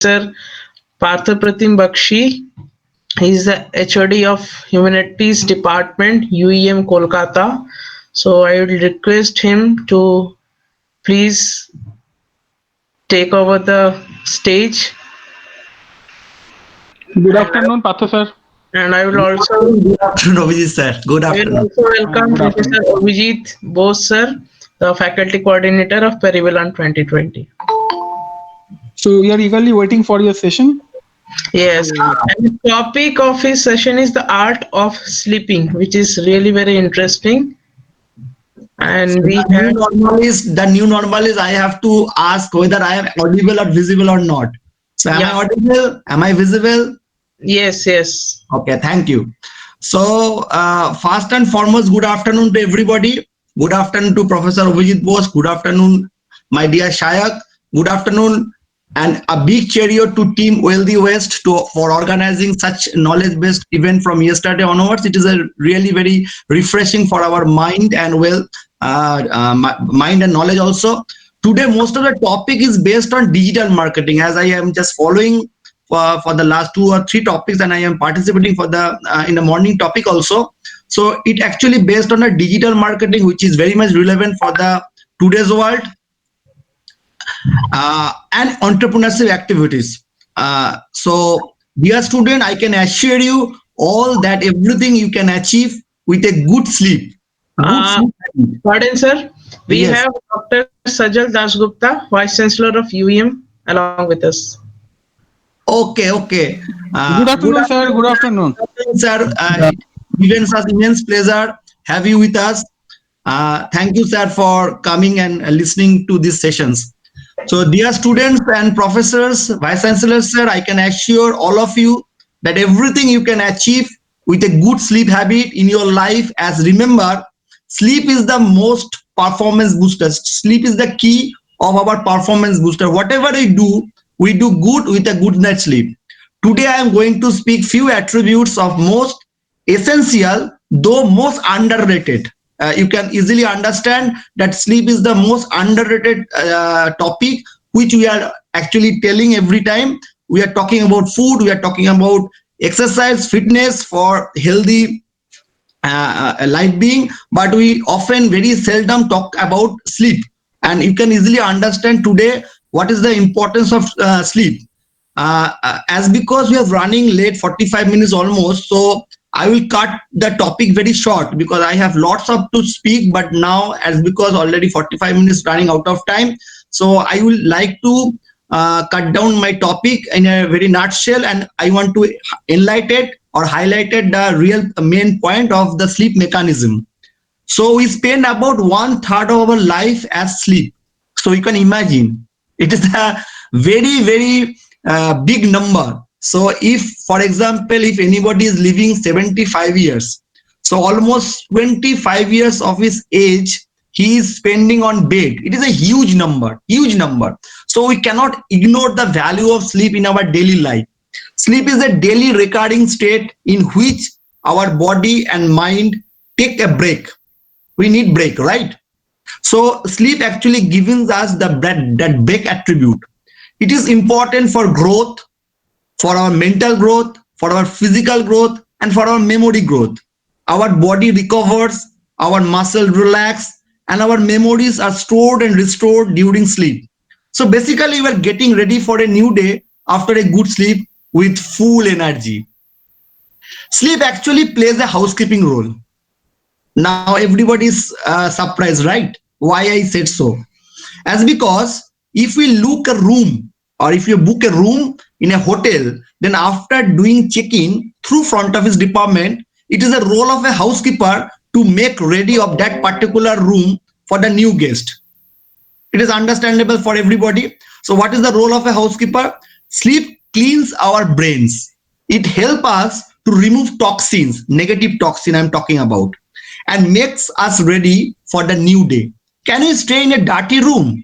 Professor Parthapratim Bakshi. He is the HOD of Humanities Department, UEM Kolkata. So I will request him to please take over the stage. Good afternoon, Partha sir. And I will also Good afternoon, Abhijit sir. Good I will afternoon. also welcome Good Professor afternoon. Abhijit Bose sir, the faculty coordinator of Perivalon 2020. So we are eagerly waiting for your session. Yes, and the topic of his session is the art of sleeping, which is really very interesting. And we have The new normal is I have to ask whether I am audible or visible or not. So am I yeah, audible? Am I visible? yes. Okay, thank you. So first and foremost, good afternoon to everybody. Good afternoon to Professor Abhijit Bose. Good afternoon, my dear Shayak. Good afternoon, and a big cheerio to Team Wealthy West for organizing such knowledge-based event from yesterday onwards. It is a really very refreshing for our mind and mind and knowledge also. Today, most of the topic is based on digital marketing, as I am just following for the last 2 or 3 topics, and I am participating for the in the morning topic also. So it actually based on a digital marketing, which is very much relevant for the today's world, and entrepreneurship activities. So dear student, I can assure you all that everything you can achieve with a good sleep. Good Uh, sleep. Pardon, sir. We Yes. have Dr. Sajal Dasgupta, Vice Chancellor of UEM, along with us. Okay. Good Good afternoon, sir. Good afternoon, afternoon. sir. Events us immense pleasure have you with us. Thank you, sir, for coming and listening to these sessions. So, dear students and professors, vice chancellors, sir, I can assure all of you that everything you can achieve with a good sleep habit in your life. As remember, sleep is the most performance booster. Sleep is the key of our performance booster. Whatever we do good with a good night's sleep. Today, I am going to speak few attributes of most essential, though most underrated. You can easily understand that sleep is the most underrated topic, which we are actually telling every time. We are talking about food, we are talking about exercise, fitness for healthy life being, but we often very seldom talk about sleep. And you can easily understand today what is the importance of sleep. As because we are running late 45 minutes almost, so I will cut the topic very short because I have lots of to speak, but now as because already 45 minutes running out of time, so I will like to cut down my topic in a very nutshell, and I want to enlighten or highlighted the real main point of the sleep mechanism. So we spend about 1/3 of our life as sleep. So you can imagine it is a very big number. So if, for example, if anybody is living 75 years, so almost 25 years of his age he is spending on bed. It is a huge number, huge number. So we cannot ignore the value of sleep in our daily life. Sleep is a daily recurring state in which our body and mind take a break. We need break, right? So sleep actually gives us that break attribute. It is important for growth, for our mental growth, for our physical growth, and for our memory growth. Our body recovers, our muscle relax, and our memories are stored and restored during sleep. So basically, we are getting ready for a new day after a good sleep with full energy. Sleep actually plays a housekeeping role. Now everybody is surprised, right? Why I said so? As because if we look a room or if you book a room in a hotel, then after doing check-in through front office department, it is a role of a housekeeper to make ready of that particular room for the new guest. It is understandable for everybody. So what is the role of a housekeeper? Sleep cleans our brains. It helps us to remove toxins, negative toxin I'm talking about, and makes us ready for the new day. Can we stay in a dirty room?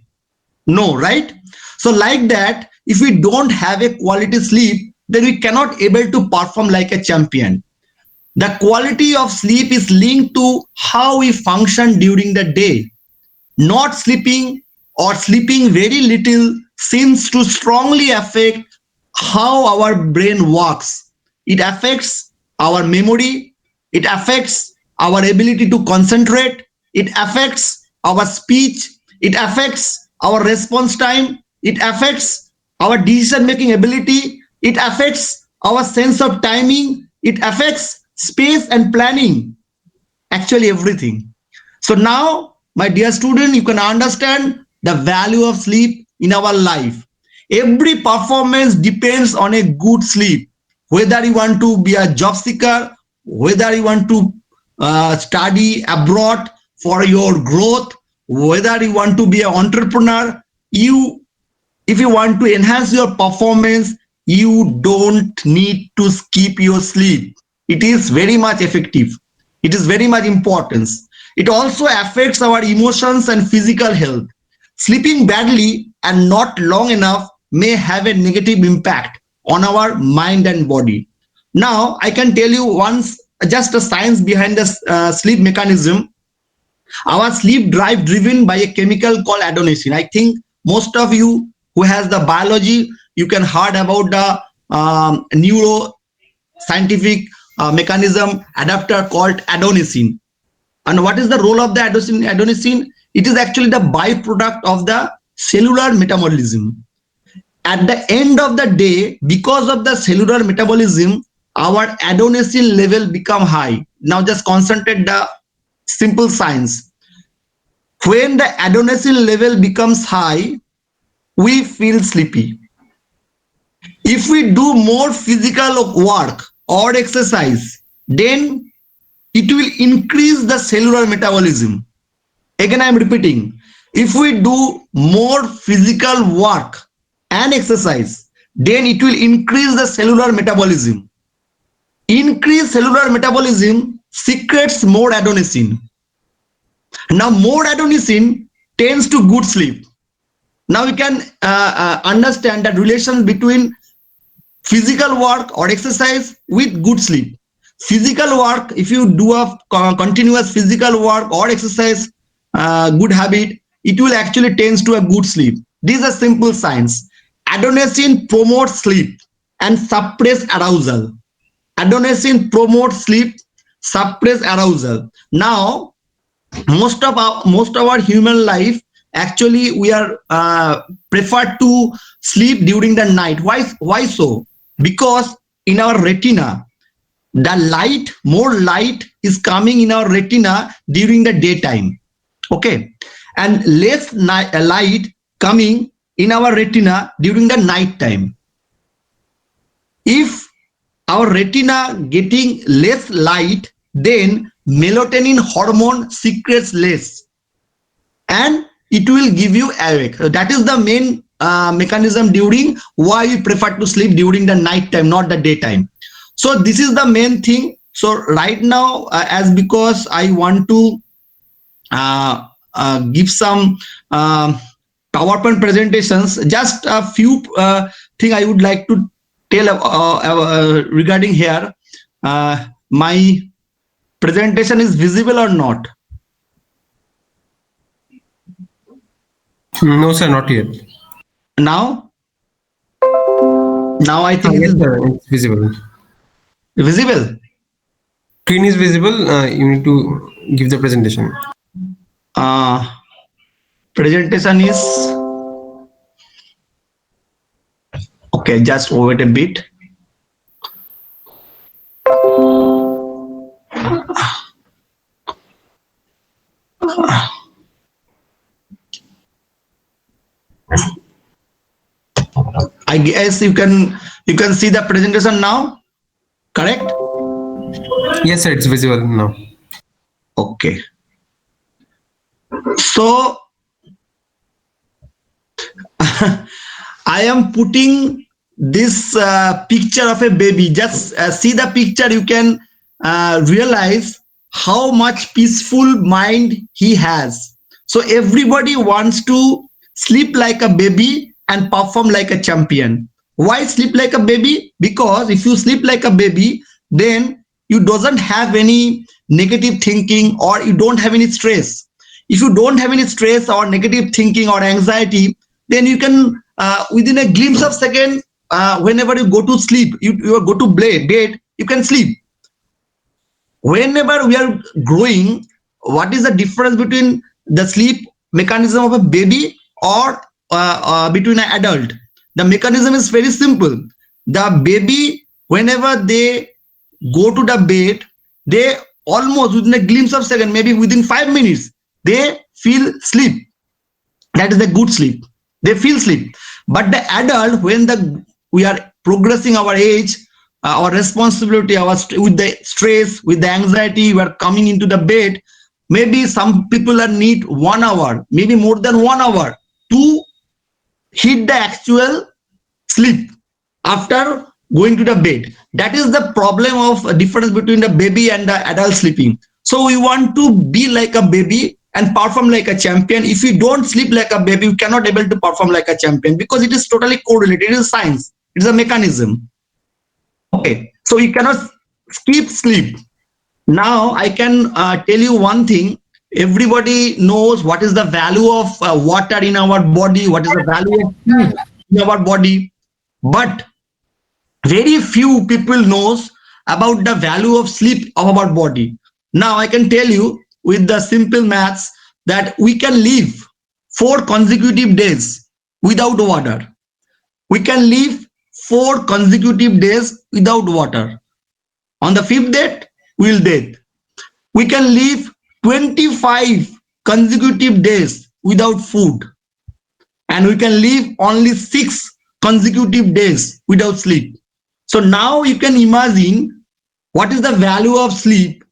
No, right? So like that, if we don't have a quality sleep, then we cannot able to perform like a champion. The quality of sleep is linked to how we function during the day. Not sleeping or sleeping very little seems to strongly affect how our brain works. It affects our memory. It affects our ability to concentrate. It affects our speech. It affects our response time. It affects our decision making ability. It affects our sense of timing. It affects space and planning. Actually, everything. So now, my dear student, you can understand the value of sleep in our life. Every performance depends on a good sleep. Whether you want to be a job seeker, whether you want to study abroad for your growth, whether you want to be an entrepreneur, if you want to enhance your performance, you don't need to skip your sleep. It is very much effective. It is very much important. It also affects our emotions and physical health. Sleeping badly and not long enough may have a negative impact on our mind and body. Now, I can tell you once just a science behind the sleep mechanism. Our sleep drive driven by a chemical called adenosine. I think most of you who has the biology, you can heard about the neuroscientific mechanism adapter called adenosine. And what is the role of the adenosine? It is actually the byproduct of the cellular metabolism. At the end of the day, because of the cellular metabolism, our adenosine level become high. Now just concentrate the simple science. When the adenosine level becomes high, we feel sleepy. If we do more physical work or exercise, then it will increase the cellular metabolism. Again, I am repeating, if we do more physical work and exercise, then it will increase the cellular metabolism. Increased cellular metabolism secretes more adenosine. Now, more adenosine tends to good sleep. Now we can understand the relation between physical work or exercise with good sleep. Physical work, if you do a continuous physical work or exercise, good habit, it will actually tends to a good sleep. This is a simple science. Adenosine promotes sleep and suppress arousal. Adenosine promotes sleep, suppress arousal. Now, most of our human life, actually we are preferred to sleep during the night. Why so? Because in our retina, the more light is coming in our retina during the daytime. Okay, and less light coming in our retina during the night time. If our retina getting less light, then melatonin hormone secretes less and it will give you awake. That is the main mechanism during why we prefer to sleep during the night time, not the daytime. So this is the main thing. So right now, as because I want to give some PowerPoint presentations, just a few things I would like to tell regarding here. My presentation is visible or not? No, sir, not yet. Now I think Yes, sir, it's visible. visible. Screen is visible. You need to give the presentation. Presentation is okay. Just wait a bit. I guess you can see the presentation now, correct? Yes, sir, it's visible now. Okay. So I am putting this picture of a baby. Just see the picture. You can realize how much peaceful mind he has. So everybody wants to sleep like a baby and perform like a champion. Why sleep like a baby? Because if you sleep like a baby, then you doesn't have any negative thinking or you don't have any stress. If you don't have any stress or negative thinking or anxiety, then you can within a glimpse of second whenever you go to sleep, you go to bed, you can sleep. Whenever we are growing, what is the difference between the sleep mechanism of a baby or between an adult? The mechanism is very simple. The baby, whenever they go to the bed, they almost within a glimpse of second, maybe within 5 minutes, they feel sleep. That is the good sleep. They feel sleep. But the adult, when we are progressing our age, our responsibility, with the stress, with the anxiety, we are coming into the bed. Maybe some people need 1 hour, maybe more than 1 hour to hit the actual sleep after going to the bed. That is the problem of difference between the baby and the adult sleeping. So we want to be like a baby and perform like a champion. If you don't sleep like a baby, you cannot able to perform like a champion, because it is totally correlated. It is science. It is a mechanism. Okay, so you cannot skip sleep. Now I can tell you one thing. Everybody knows what is the value of water in our body, what is the value of food in our body, but very few people knows about the value of sleep of our body. Now I can tell you with the simple maths that we can live 4 consecutive days without water. We can live 4 consecutive days without water. On the 5th day, we will dead. We can live 25 consecutive days without food. And we can live only 6 consecutive days without sleep. So now you can imagine what is the value of sleep.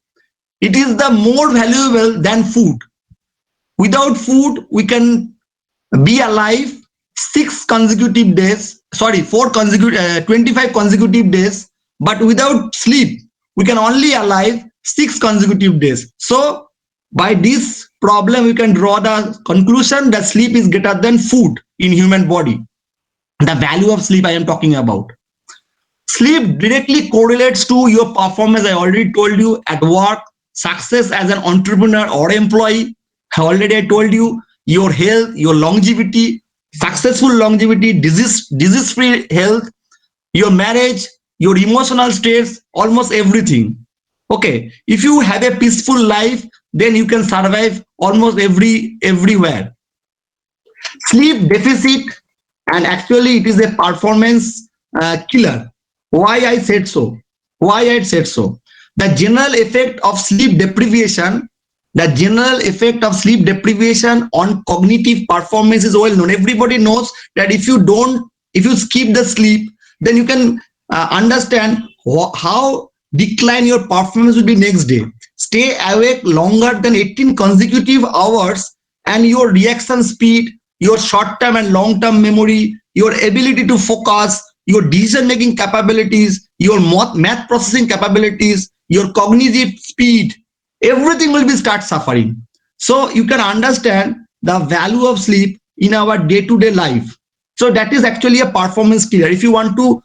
It is the more valuable than food. Without food, we can be alive 6 consecutive days, 25 consecutive days, but without sleep, we can only alive 6 consecutive days. So by this problem, we can draw the conclusion that sleep is greater than food in human body. The value of sleep I am talking about. Sleep directly correlates to your performance. I already told you, at work, success as an entrepreneur or employee. I told you, your health, your longevity, successful longevity, disease-free health, your marriage, your emotional states, almost everything. Okay, if you have a peaceful life, then you can survive almost everywhere. Sleep deficit, and actually it is a performance killer. Why I said so? The general effect of sleep deprivation, on cognitive performance is well known. Everybody knows that if you skip the sleep, then you can understand how decline your performance will be next day. Stay awake longer than 18 consecutive hours, and your reaction speed, your short-term and long-term memory, your ability to focus, your decision-making capabilities, your math processing capabilities, your cognitive speed, everything will start suffering. So you can understand the value of sleep in our day-to-day life. So that is actually a performance killer. If you want to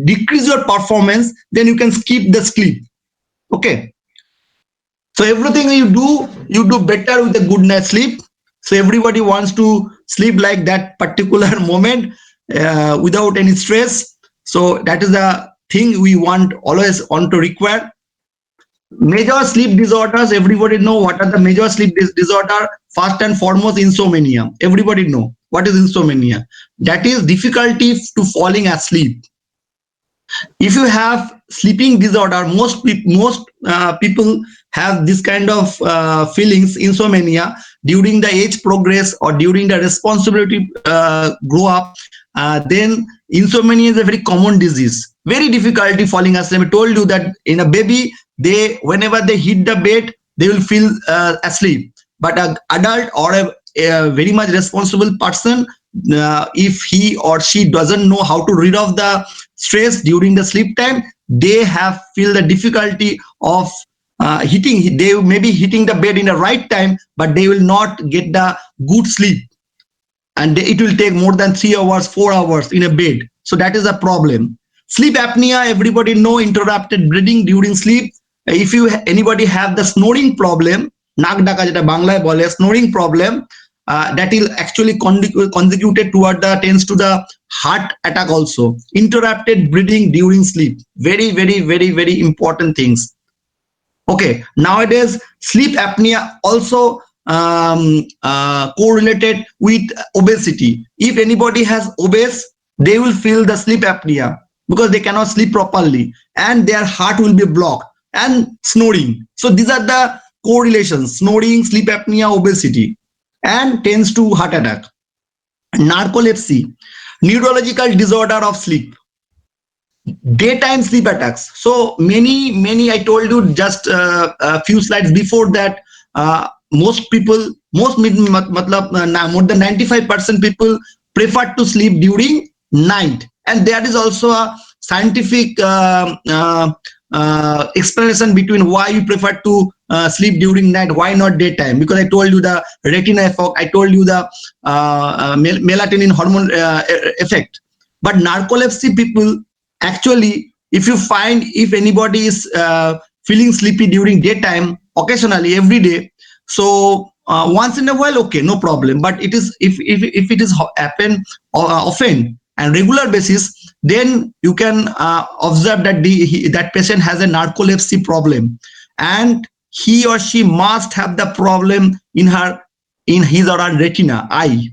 decrease your performance, then you can skip the sleep. Okay. So everything you do better with a good night's sleep. So everybody wants to sleep like that particular moment without any stress. So that is the thing we always want to require. Major sleep disorders, everybody know what are the major sleep disorder. First and foremost, insomnia. Everybody know what is insomnia. That is difficulty to falling asleep. If you have sleeping disorder, most people have this kind of feelings, insomnia, during the age progress or during the responsibility grow up. Then insomnia is a very common disease. Very difficulty falling asleep. I told you that in a baby, whenever they hit the bed, they will feel asleep. But an adult or a very much responsible person, if he or she doesn't know how to rid of the stress during the sleep time, they feel the difficulty of they may be hitting the bed in the right time, but they will not get the good sleep, and it will take more than 3 hours, 4 hours in a bed. So that is a problem. Sleep apnea, everybody know, interrupted breathing during sleep. If anybody have the snoring problem, নাক ডাকা যেটা বাংলায় বলে, snoring problem, that is actually contributed toward tends to the heart attack also, interrupted breathing during sleep. Very, very, very, very important things. Okay, nowadays sleep apnea also correlated with obesity. If anybody has obese, they will feel the sleep apnea because they cannot sleep properly and their heart will be blocked, and snoring. So these are the correlations: snoring, sleep apnea, obesity, and tends to heart attack. Narcolepsy, neurological disorder of sleep. Daytime sleep attacks. So many, I told you just a few slides before that, most people, more than 95% people prefer to sleep during night, and there is also a scientific explanation between why you prefer to sleep during night, why not daytime. Because I told you the retina effect, I told you the melatonin hormone effect. But narcolepsy people, actually, if you find, if anybody is feeling sleepy during daytime, occasionally, every day, so once in a while, okay, no problem. But it is, if it is happen often and regular basis, then you can observe that that patient has a narcolepsy problem, and he or she must have the problem in his or her retina, eye.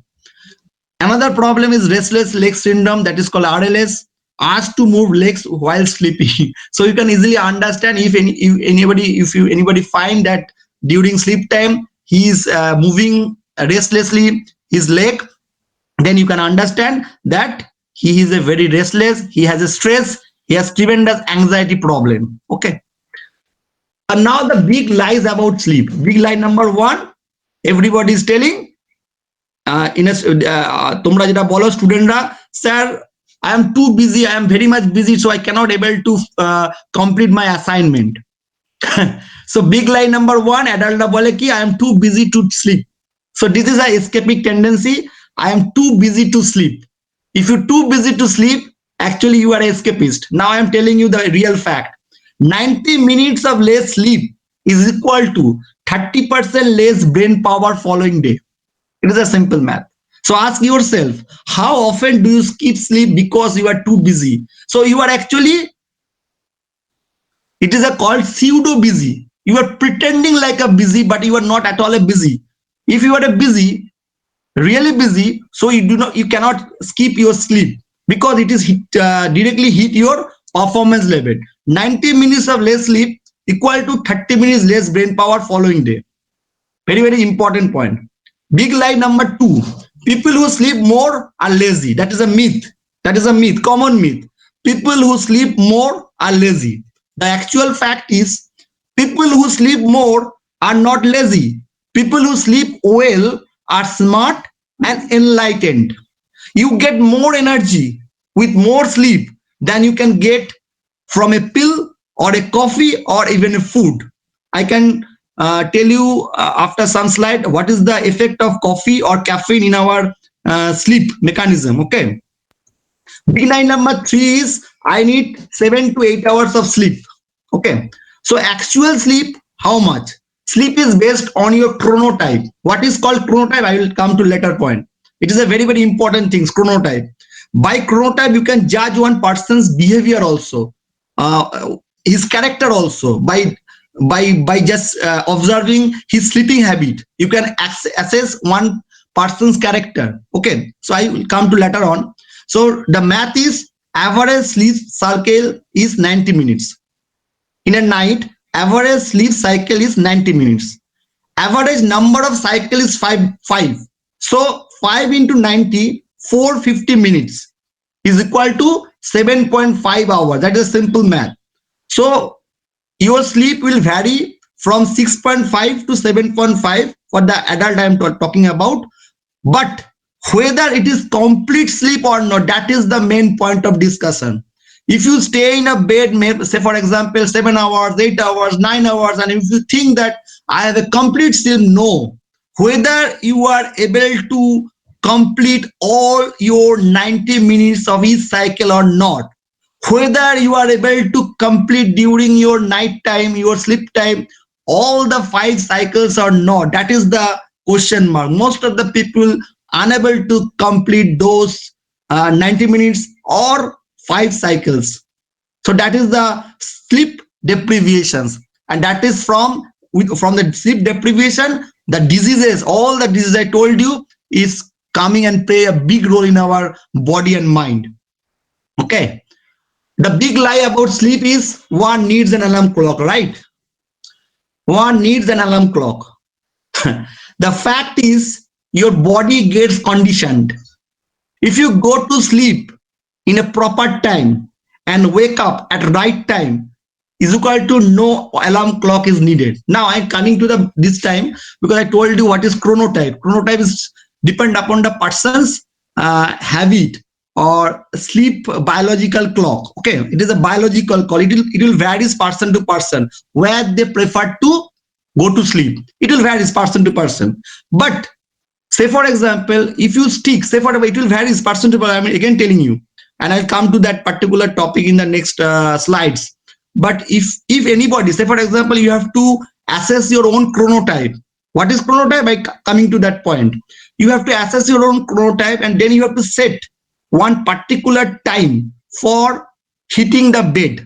Another problem is restless leg syndrome, that is called RLS, asked to move legs while sleeping. So you can easily understand, if anybody find that during sleep time he is moving restlessly his leg, then you can understand that he is a very restless, he has a stress, he has tremendous anxiety problem. Okay. And now the big lies about sleep. Big lie number one, everybody is telling, তোমরা যেটা বলো স্টুডেন্টরা, sir I am too busy, I am very much busy, so I cannot able to complete my assignment. So big lie number one, adult bole ki I am too busy to sleep. So this is a escapic tendency. I am too busy to sleep. If you're too busy to sleep, actually you are an escapist. Now I am telling you the real fact. 90 minutes of less sleep is equal to 30% less brain power following day. It is a simple math. So ask yourself, how often do you skip sleep because you are too busy? So you are actually, it is called pseudo busy. You are pretending like a busy, but you are not at all a busy. If you are a busy, really busy, so you cannot skip your sleep because it is directly hit your performance level. 90 minutes of less sleep equal to 30 minutes less brain power following day. Very, very important point. Big lie number two, people who sleep more are lazy. That is a myth. That is a myth, common myth. People who sleep more are lazy. The actual fact is, people who sleep more are not lazy. People who sleep well are smart and enlightened. You get more energy with more sleep than you can get from a pill or a coffee or even a food. I can tell you after some slide what is the effect of coffee or caffeine in our sleep mechanism. Okay. Big lie number three is I need 7 to 8 hours of sleep. Okay. So actual sleep, how much? Sleep is based on your chronotype. What is called chronotype? I will come to later point. It is a very, very important thing, chronotype. By chronotype, you can judge one person's behavior also, his character also, by just observing his sleeping habit. You can assess one person's character. Okay, so I will come to later on. So the math is, average sleep cycle is 90 minutes. In a night, average sleep cycle is 90 minutes. Average number of cycle is 5. So 5 into 90, 450 minutes is equal to 7.5 hours. That is simple math. So your sleep will vary from 6.5 to 7.5 for the adult I am talking about. But whether it is complete sleep or not, that is the main point of discussion. If you stay in a bed, say for example 7 hours, 8 hours, 9 hours, and if you think that I have a complete sleep, no. Whether you are able to complete all your 90 minutes of each cycle or not, whether you are able to complete during your night time, your sleep time, all the 5 cycles or not, that is the question mark. Most of the people unable to complete those 90 minutes or 5 cycles. So that is the sleep deprivations, and that is from the sleep deprivation, the diseases, all the diseases I told you is coming and play a big role in our body and mind. Okay. The big lie about sleep is one needs an alarm clock, right? One needs an alarm clock. The fact is your body gets conditioned. If you go to sleep in a proper time and wake up at right time, is equal to no alarm clock is needed. Now I'm coming to the this time because I told you what is chronotype. Chronotype is depend upon the person's habit or sleep biological clock. Okay, it is a biological clock. It will varies person to person where they prefer to go to sleep. It will varies person to person. But say for example, if you stick, say for example, it will varies person to person. I'm again telling you, and I'll come to that particular topic in the next slides. But if anybody, say for example, you have to assess your own chronotype. What is chronotype? By coming to that point, you have to assess your own chronotype, and then you have to set one particular time for hitting the bed.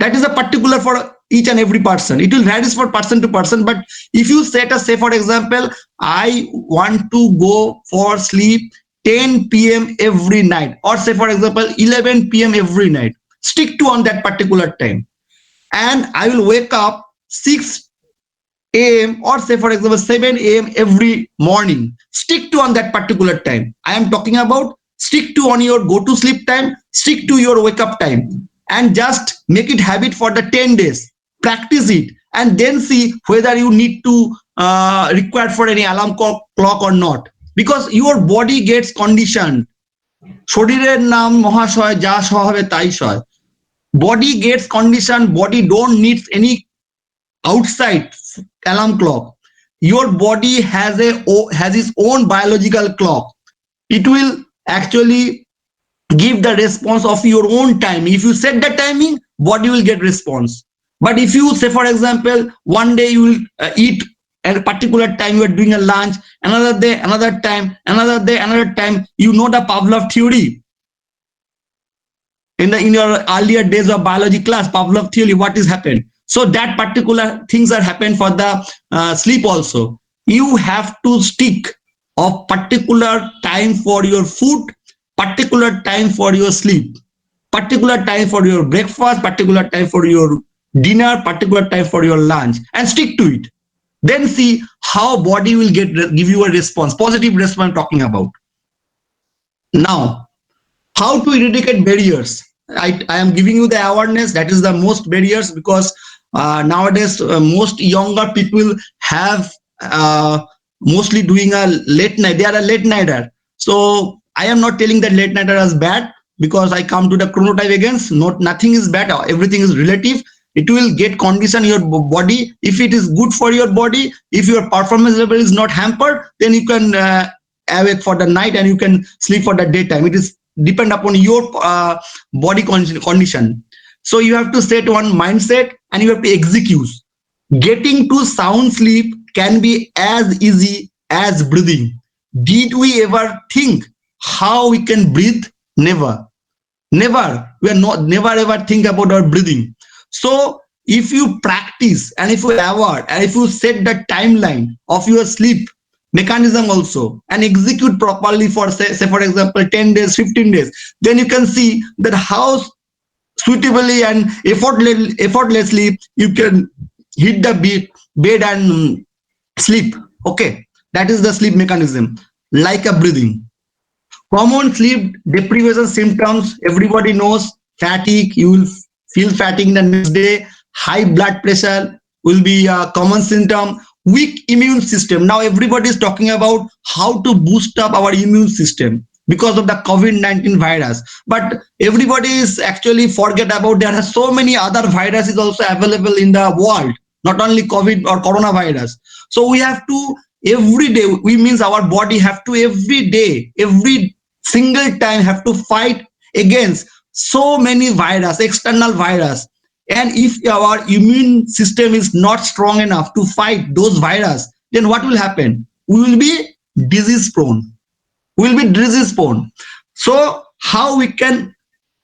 That is a particular for each and every person. It will vary for person to person. But if you set a, say for example, I want to go for sleep 10 p.m. every night, or say for example 11 p.m. every night, stick to on that particular time, and I will wake up 6 a.m. or say for example 7 a.m. every morning. Stick to on that particular time. I am talking about stick to on your go to sleep time, stick to your wake up time, and just make it habit for the 10 days. Practice it and then see whether you need to require for any alarm clock or not, because your body gets conditioned. শরীরের নাম মহাশয়, যা সহ হবে তাই সয়. Body gets conditioned. Body don't need any outside alarm clock. Your body has its own biological clock. It will actually give the response of your own time. If you set the timing, body will get response. But if you say for example one day you will eat at a particular time, you are doing a lunch, another day another time, another day another time, you know the Pavlov theory. In your earlier days of biology class, Pavlov theory, what is happened? So that particular things are happened for the sleep also. You have to stick of particular time for your food, particular time for your sleep, particular time for your breakfast, particular time for your dinner, particular time for your lunch, and stick to it. Then see how body will give you a response, positive response I'm talking about. Now, how to eradicate barriers? I am giving you the awareness. That is the most barriers, because nowadays most younger people have mostly doing a late night. They are a late nighter. So I am not telling that late nighter is bad, because I come to the chronotype against. Nothing is bad. Everything is relative. It will get condition your body. If it is good for your body, if your performance level is not hampered, then you can awake for the night and you can sleep for the daytime. It is depend upon your body condition. So you have to set one mindset and you have to execute. Getting to sound sleep can be as easy as breathing. Did we ever think how we can breathe? Never. We are not never ever think about our breathing. So if you practice and if you avoid and if you set the timeline of your sleep mechanism also and execute properly for say for example 10 days, 15 days, then you can see that how suitably and effortlessly you can hit the bed and sleep. Okay, that is the sleep mechanism, like a breathing. Common sleep deprivation symptoms, everybody knows. Fatigue, you will feel fatigue the next day. High blood pressure will be a common symptom. Weak immune system. Now everybody is talking about how to boost up our immune system because of the COVID-19 virus. But everybody is actually forget about there are so many other viruses also available in the world, not only COVID or coronavirus. So we have to every day, we means our body have to every day, every single time have to fight against so many virus, external virus. And if our immune system is not strong enough to fight those virus, then what will happen? We will be disease prone. So how we can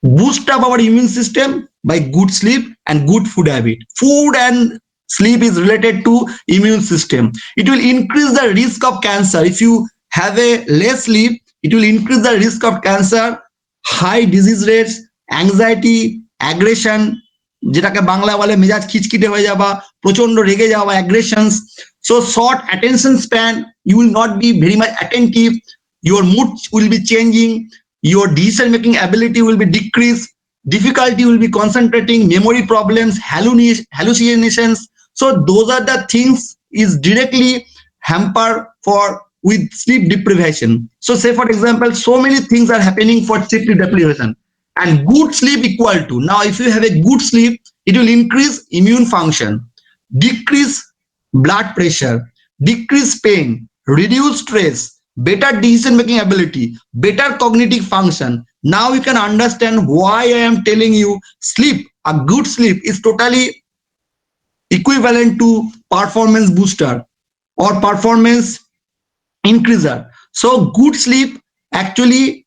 boost up our immune system? By good sleep and good food habit. Food and sleep is related to immune system. It will increase the risk of cancer. If you have a less sleep, it will increase the risk of cancer, high disease rates, anxiety, aggression, যেটাকে বাংলা বলে মেজাজ খিচখিটে হয়ে যাওয়া, প্রচন্ড রেগে যাওয়া, aggressions. So short attention span, you will not be very much attentive, your mood will be changing, your decision making ability will be decreased, difficulty will be concentrating, memory problems, hallucinations. So those are the things is directly hamper for with sleep deprivation. So say for example, so many things are happening for sleep deprivation. And good sleep equal to, now if you have a good sleep, it will increase immune function, decrease blood pressure, decrease pain, reduce stress, better decision making ability, better cognitive function. Now you can understand why I am telling you sleep, a good sleep is totally equivalent to performance booster or performance increaser. So good sleep actually,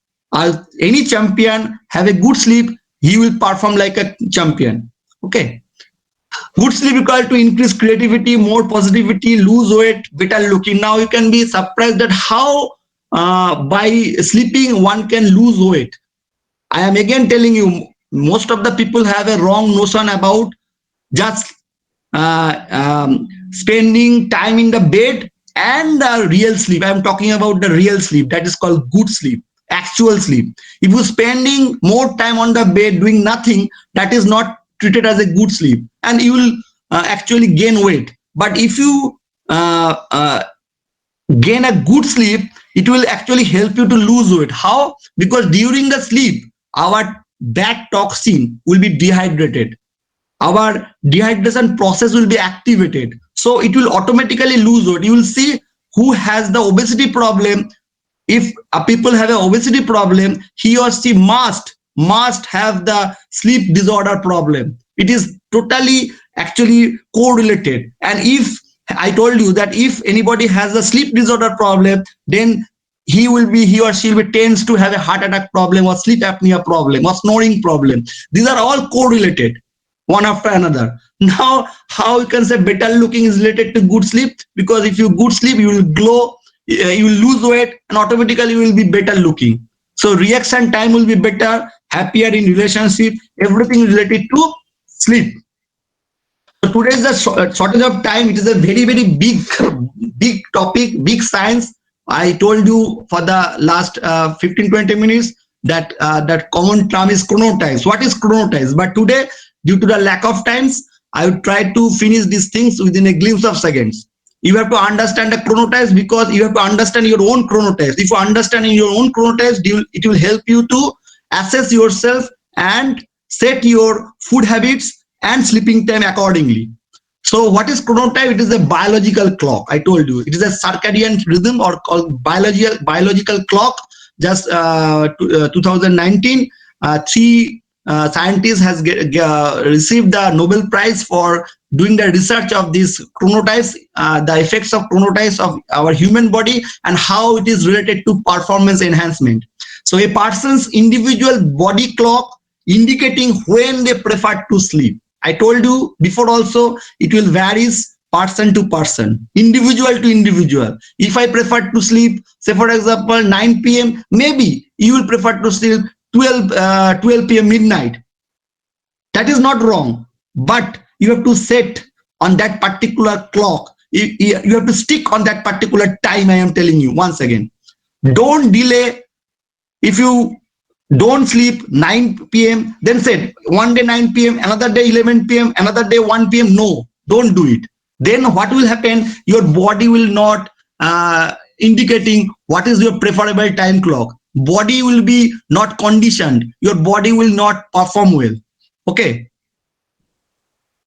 any champion have a good sleep, he will perform like a champion. Okay. Good sleep equal to increase creativity, more positivity, lose weight, better looking. Now you can be surprised at how by sleeping one can lose weight. I am again telling you, most of the people have a wrong notion about just spending time in the bed and the real sleep. I am talking about the real sleep, that is called good sleep, actual sleep. If you spending more time on the bed doing nothing, that is not treated as a good sleep, and you will actually gain weight. But if you gain a good sleep, it will actually help you to lose weight. How? Because during the sleep, our bad toxin will be dehydrated, our dehydration process will be activated, so it will automatically lose weight. You will see who has the obesity problem. If people have an obesity problem, he or she must have the sleep disorder problem. It is totally actually correlated. And if I told you that if anybody has a sleep disorder problem, then he or she will be tends to have a heart attack problem or sleep apnea problem or snoring problem. These are all correlated one after another. Now how you can say better looking is related to good sleep? Because if you good sleep, you will glow, you will lose weight, and automatically you will be better looking. So reaction time will be better, happier in relationship, everything related to sleep. So today is the shortage of time. It is a very big topic, big science. I told you for the last 15-20 minutes that that common term is chronotypes. What is chronotypes? But today, due to the lack of times, I would try to finish these things within a glimpse of seconds. You have to understand the chronotypes, because you have to understand your own chronotypes. If you understand your own chronotypes, it will help you to assess yourself and set your food habits and sleeping time accordingly. So what is chronotype? It is a biological clock. I told you it is a circadian rhythm, or called biological clock. Just 2019, three scientists has received the Nobel Prize for doing the research of these chronotypes, the effects of chronotypes of our human body, and how it is related to performance enhancement. So a person's individual body clock indicating when they prefer to sleep. I told you before also, it will varies person to person, individual to individual. If I prefer to sleep, say for example 9 p.m, maybe you will prefer to sleep 12 p.m. midnight. That is not wrong, but you have to set on that particular clock. You have to stick on that particular time. I am telling you once again, don't delay. If you don't sleep 9 p.m, then said one day 9 p.m, another day 11 p.m, another day 1 p.m. No, don't do it. Then what will happen? Your body will not indicating what is your preferable time clock. Body will be not conditioned. Your body will not perform well. Okay.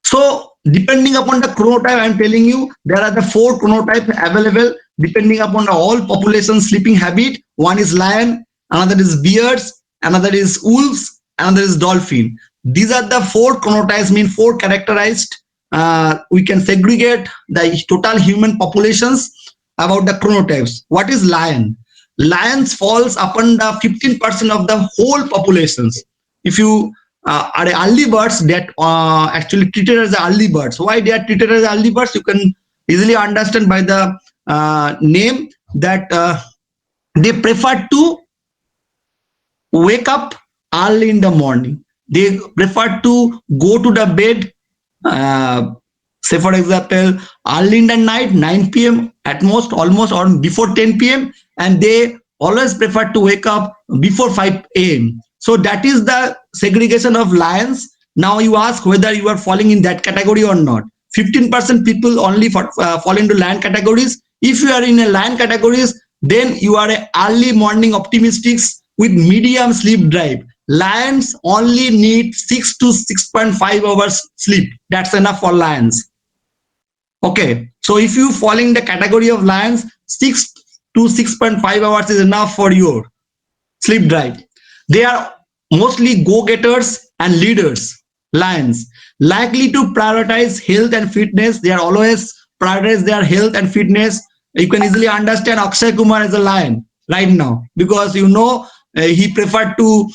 So depending upon the chronotype, I am telling you, there are the 4 chronotypes available depending upon all population sleeping habit. One is lion, another is bears, another is wolves, another is dolphin. These are the 4 chronotypes, mean 4 characterized. We can segregate the total human populations about the chronotypes. What is lion? lions falls upon the 15% of the whole populations. If you are early birds, that actually treated as early birds. Why they are treated as early birds? You can easily understand by the name that they prefer to wake up early in the morning. They prefer to go to the bed, say for example, early in the night, 9 p.m. at most, almost, or before 10 p.m. And they always prefer to wake up before 5 a.m. So that is the segregation of lions. Now you ask whether you are falling in that category or not. 15% people only fall into lion categories. If you are in a lion categories, then you are a early morning optimistics with medium sleep drive. Lions only need 6 to 6.5 hours sleep. That's enough for lions. Okay, so if you fall in the category of lions, 6 to 6.5 hours is enough for your sleep drive. They are mostly go-getters and leaders. Lions likely to prioritize health and fitness. They are always prioritize their health and fitness. You can easily understand Akshay Kumar as a lion right now, because you know he preferred to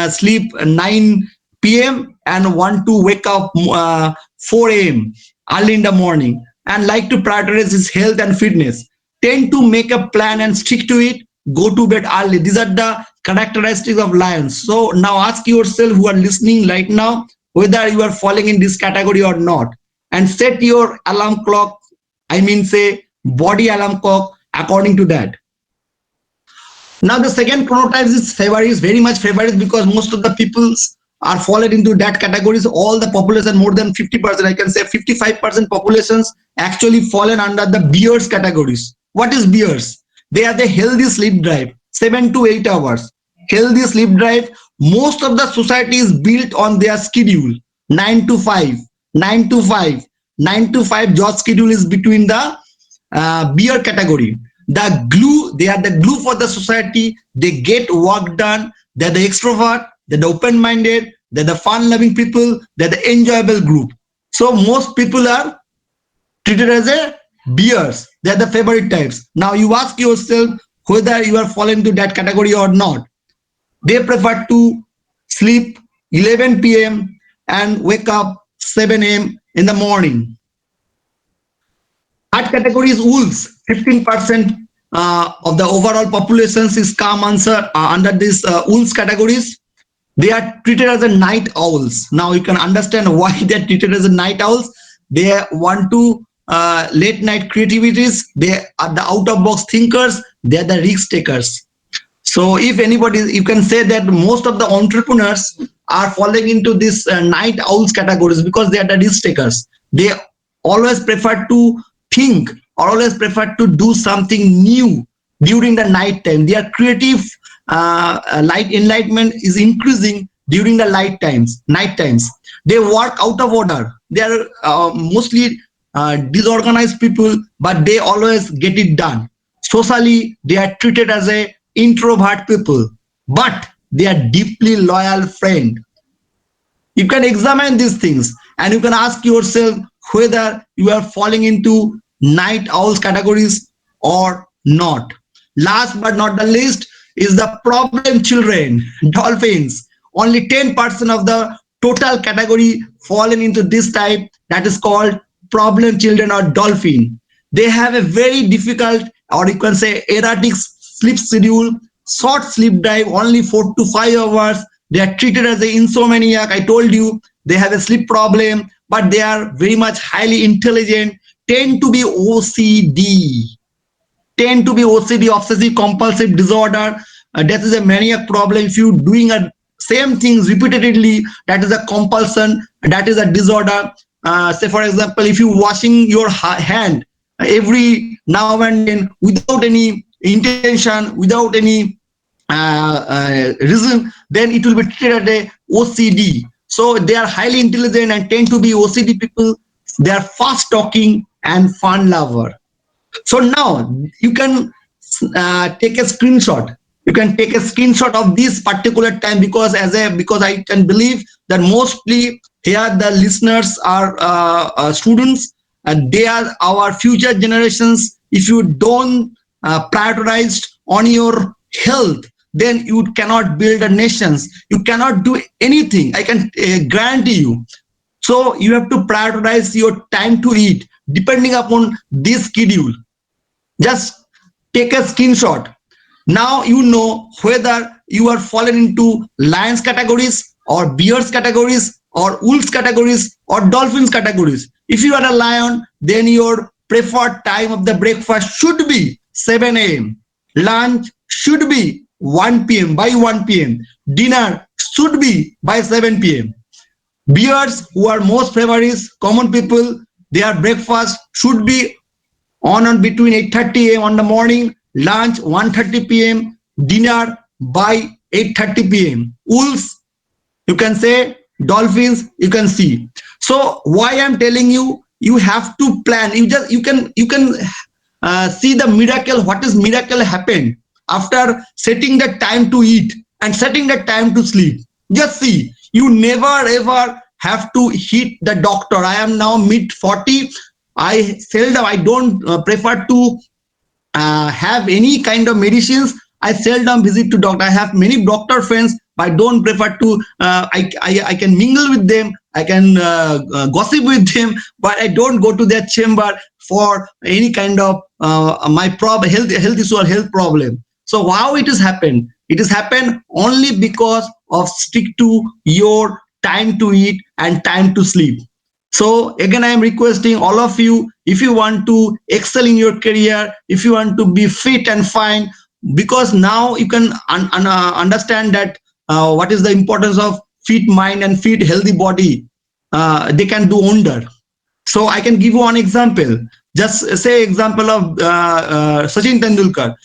sleep 9 p.m. and want to wake up 4 a.m. early in the morning, and like to prioritize his health and fitness. Tend to make a plan and stick to it. Go to bed early. These are the characteristics of lions. So now ask yourself, who are listening right now, whether you are falling in this category or not, and set your alarm clock, I mean say body alarm clock, according to that. Now the second chronotype is favorite, is very much favorite, because most of the people are fallen into that categories. All the population, more than 50%, I can say 55% populations actually fallen under the bears categories. What is bears? They are the healthy sleep drive, 7 to 8 hours. Healthy sleep drive. Most of the society is built on their schedule, 9 to 5, 9 to 5, 9 to 5 job schedule is between the bear category. The glue, they are the glue for the society. They get work done. They're the extrovert, they're the open-minded, they're the fun-loving people, they're the enjoyable group. So most people are treated as a bears. They're the favorite types. Now you ask yourself whether you are falling into that category or not. They prefer to sleep 11 p.m. and wake up 7 a.m. in the morning. That category is wolves. 15% of the overall populations is come under these wolves categories. They are treated as a night owls. Now you can understand why they are treated as a night owls. They want to late night creativities. They are the out of box thinkers. They are the risk takers. So if anybody, you can say that most of the entrepreneurs are falling into this night owls categories, because they are the risk takers. They always prefer to think, or always prefer to do something new during the night time. Their creative light enlightenment is increasing during the night times. They work out of order. They are mostly disorganized people, but they always get it done. Socially, they are treated as a introvert people, but they are deeply loyal friend. You can examine these things and you can ask yourself whether you are falling into night owls categories or not. Last but not the least is the problem children, dolphins. Only 10% of the total category fallen into this type, that is called problem children or dolphin. They have a very difficult, or you can say erratic sleep schedule, short sleep drive, only 4 to 5 hours. They are treated as an insomniac. I told you they have a sleep problem, but they are very much highly intelligent, tend to be OCD, obsessive compulsive disorder. That is a maniac problem. If you doing a same things repeatedly, that is a compulsion, that is a disorder. Say for example, if you washing your hand every now and then without any intention, without any reason, then it will be treated as a OCD. So they are highly intelligent and tend to be OCD people. They are fast talking and fun lover. So now you can take a screenshot. You can take a screenshot of this particular time, because I can believe that mostly here the listeners are students, and they are our future generations. If you don't prioritize on your health, then you cannot build a nations. You cannot do anything. I can guarantee you. So you have to prioritize your time to eat depending upon this schedule. Just take a screenshot. Now you know whether you are fallen into lions categories or bears categories or wolves categories or dolphins categories. If you are a lion, then your preferred time of the breakfast should be 7 a.m. Lunch should be 1 p.m. by 1 p.m. Dinner should be by 7 p.m. Bears, who are most favourites, common people, their breakfast should be on between 8:30 a.m. on the morning, lunch 1:30 p.m., dinner by 8:30 p.m. Wolves, you can say, dolphins, you can see. So why I'm telling you, you have to plan. You can see the miracle. What is miracle happened after setting the time to eat and setting the time to sleep. Just see, you never ever have to hit the doctor. I am now mid 40. I don't prefer to have any kind of medicines. I seldom visit to doctor. I have many doctor friends, but I don't prefer to. I can mingle with them. I can gossip with them, but I don't go to their chamber for any kind of my health issue or health problem. So how it has happened? It has happened only because of stick to your time to eat and time to sleep. So again, I am requesting all of you, if you want to excel in your career, if you want to be fit and fine, because now you can understand that what is the importance of fit mind and fit healthy body. They can do wonder. So I can give you one example. Just say example of Sachin Tendulkar.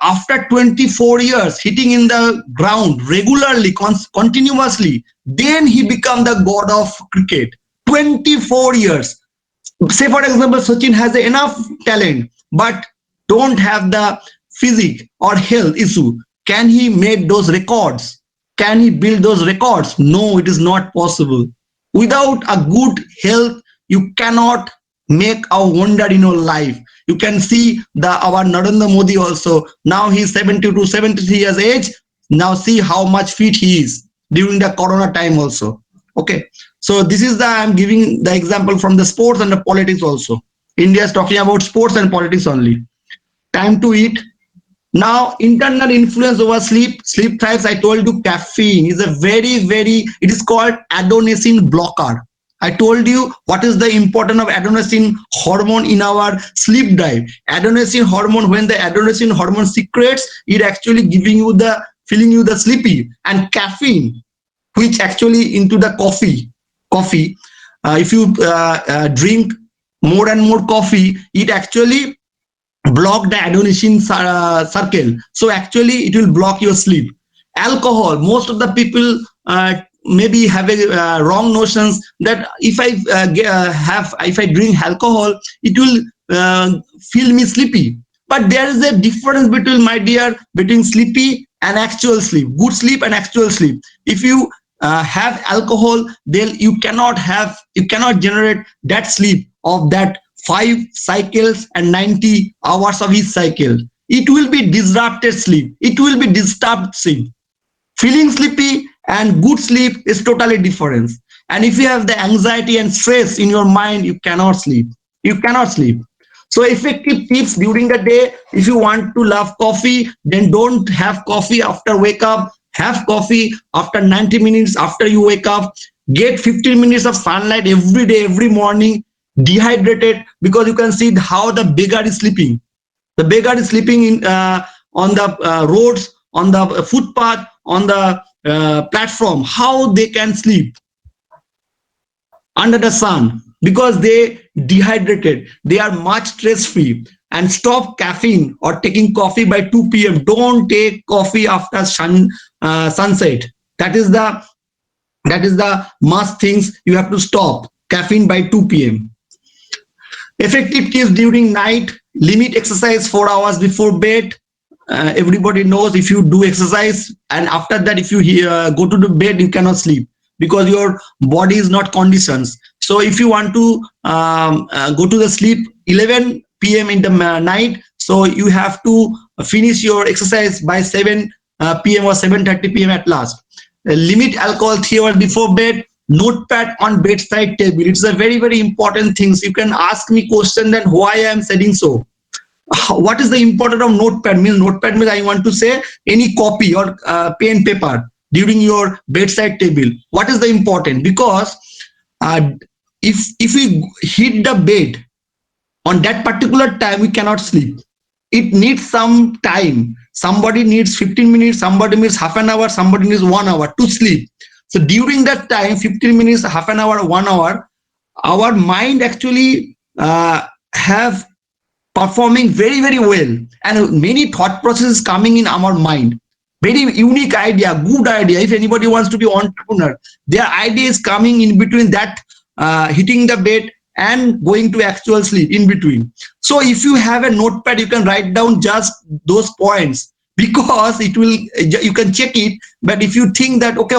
After 24 years hitting in the ground regularly, continuously, then he become the god of cricket. 24 years. Say for example, Sachin has enough talent, but don't have the physique or health issue. Can he make those records? Can he build those records? No, it is not possible. Without a good health, you cannot make a wonder in your life. You can see our Narendra Modi also. Now he's 72, 73 years age. Now see how much fit he is during the Corona time also. Okay. So this is I'm giving the example from the sports and the politics also. India is talking about sports and politics only. Time to eat. Now, internal influence over sleep. Sleep types, I told you, caffeine is a it is called adenosine blocker. I told you what is the importance of adenosine hormone in our sleep drive. Adenosine hormone, when the adenosine hormone secretes, it actually feeling you the sleepy. And caffeine, which actually into the coffee. If you drink more and more coffee, it actually block the adenosine circle. So actually it will block your sleep. Alcohol, most of the people maybe have a wrong notions that if I drink alcohol, it will feel me sleepy. But there is a difference between, my dear, between sleepy and actual sleep, good sleep and actual sleep. If you have alcohol, then you cannot generate that sleep of that 5 cycles and 90 hours of each cycle. It will be disrupted sleep. It will be disturbed sleep. Feeling sleepy and good sleep is totally different. And if you have the anxiety and stress in your mind, you cannot sleep. So effective tips during the day: if you want to love coffee, then don't have coffee after wake up. Have coffee after 90 minutes after you wake up. Get 15 minutes of sunlight every day, every morning. Dehydrated, because you can see how the beggar is sleeping. The beggar is sleeping in on the roads, on the footpath, on the platform. How they can sleep under the sun? Because they dehydrated. They are much stress free. And stop caffeine or taking coffee by 2 p.m. Don't take coffee after sunset. That is the must things you have to stop. Caffeine by 2 p.m. Effective tips during night: limit exercise 4 hours before bed. Everybody knows, if you do exercise and after that if you go to the bed, you cannot sleep because your body is not conditioned. So if you want to go to the sleep 11 p.m. in the night, So you have to finish your exercise by 7 p.m. or 7:30 p.m. at last. Limit alcohol 3 hours before bed. Notepad on bedside table. It's a very, very important thing. So you can ask me question then why I am saying so. What is the importance of notepad? Notepad means I want to say any copy or pen paper during your bedside table. What is the important? Because if we hit the bed on that particular time, we cannot sleep. It needs some time. Somebody needs 15 minutes, somebody needs half an hour, somebody needs 1 hour to sleep. So during that time, 15 minutes, half an hour, 1 hour, our mind actually have performing very, very well, and many thought processes coming in our mind. Very unique idea, good idea. If anybody wants to be entrepreneur, their idea is coming in between that hitting the bed and going to actual sleep in between. So if you have a notepad, you can write down just those points, because it will, you can check it. But if you think that okay,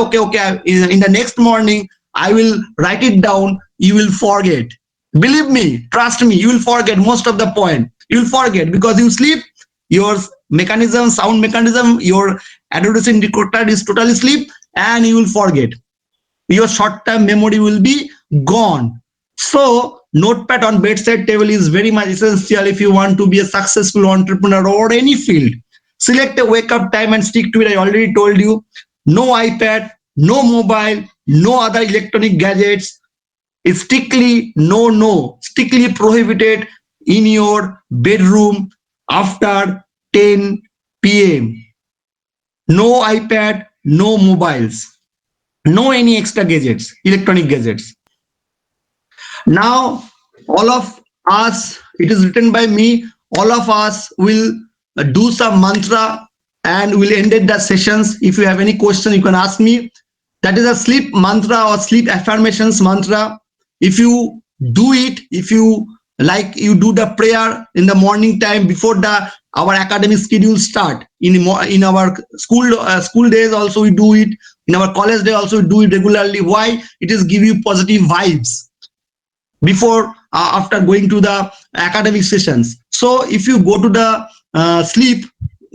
in the next morning I will write it down, you will forget. Believe me, trust me, you will forget most of the point. You will forget because you sleep, your mechanism, sound mechanism, your adolescent cortex is totally sleep, and you will forget. Your short-term memory will be gone. So notepad on bedside table is very much essential if you want to be a successful entrepreneur or any field. Select a wake up time and stick to it. I already told you, no iPad, no mobile, no other electronic gadgets. It's strictly strictly prohibited in your bedroom after 10 p.m. No iPad, no mobiles, no any extra gadgets, electronic gadgets. Now, all of us, it is written by me, all of us will do some mantra and we'll end the sessions. If you have any question, you can ask me. That is a sleep mantra or sleep affirmations mantra. If you do it, if you like, you do the prayer in the morning time before our academic schedule start. In our school days also we do it. In our college day also we do it regularly. Why? It is give you positive vibes before after going to the academic sessions. So if you go to the sleep,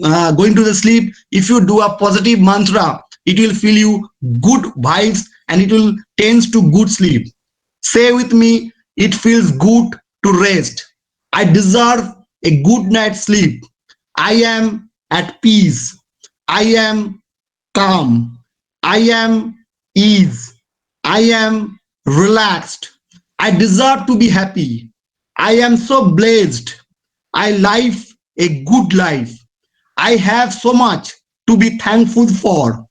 going to the sleep, if you do a positive mantra, it will feel you good vibes and it will tends to good sleep. Say with me, it feels good to rest. I deserve a good night's sleep. I am at peace. I am calm. I am ease. I am relaxed. I deserve to be happy. I am so blessed. I live a good life. I have so much to be thankful for.